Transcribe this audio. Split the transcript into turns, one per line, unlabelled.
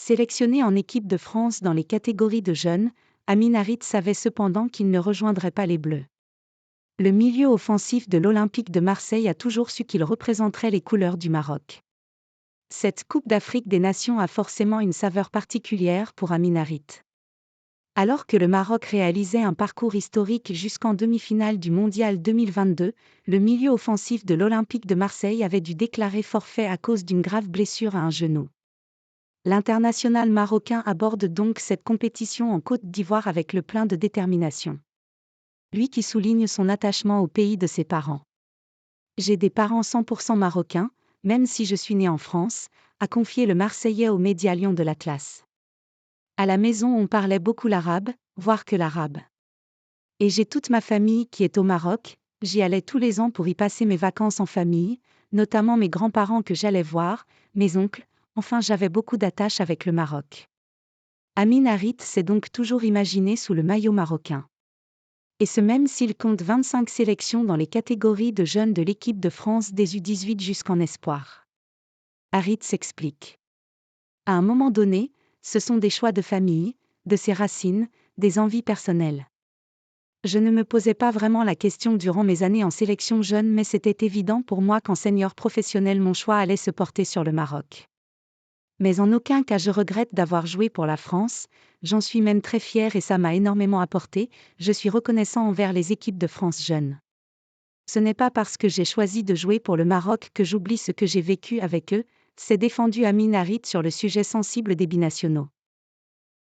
Sélectionné en équipe de France dans les catégories de jeunes, Amin Harit savait cependant qu'il ne rejoindrait pas les Bleus. Le milieu offensif de l'Olympique de Marseille a toujours su qu'il représenterait les couleurs du Maroc. Cette Coupe d'Afrique des Nations a forcément une saveur particulière pour Amin Harit. Alors que le Maroc réalisait un parcours historique jusqu'en demi-finale du Mondial 2022, le milieu offensif de l'Olympique de Marseille avait dû déclarer forfait à cause d'une grave blessure à un genou. L'international marocain aborde donc cette compétition en Côte d'Ivoire avec le plein de détermination. Lui qui souligne son attachement au pays de ses parents. J'ai des parents 100% marocains, même si je suis né en France, a confié le Marseillais aux médias Lyon de l'Atlas. À la maison on parlait beaucoup l'arabe, voire que l'arabe. Et j'ai toute ma famille qui est au Maroc, j'y allais tous les ans pour y passer mes vacances en famille, notamment mes grands-parents que j'allais voir, mes oncles, enfin j'avais beaucoup d'attaches avec le Maroc. Amin Harit s'est donc toujours imaginé sous le maillot marocain. Et ce même s'il compte 25 sélections dans les catégories de jeunes de l'équipe de France des U18 jusqu'en espoir. Harit s'explique. À un moment donné, ce sont des choix de famille, de ses racines, des envies personnelles. Je ne me posais pas vraiment la question durant mes années en sélection jeune, mais c'était évident pour moi qu'en senior professionnel mon choix allait se porter sur le Maroc. Mais en aucun cas je regrette d'avoir joué pour la France, j'en suis même très fier et ça m'a énormément apporté, je suis reconnaissant envers les équipes de France jeunes. Ce n'est pas parce que j'ai choisi de jouer pour le Maroc que j'oublie ce que j'ai vécu avec eux, s'est défendu Amin Harit sur le sujet sensible des binationaux.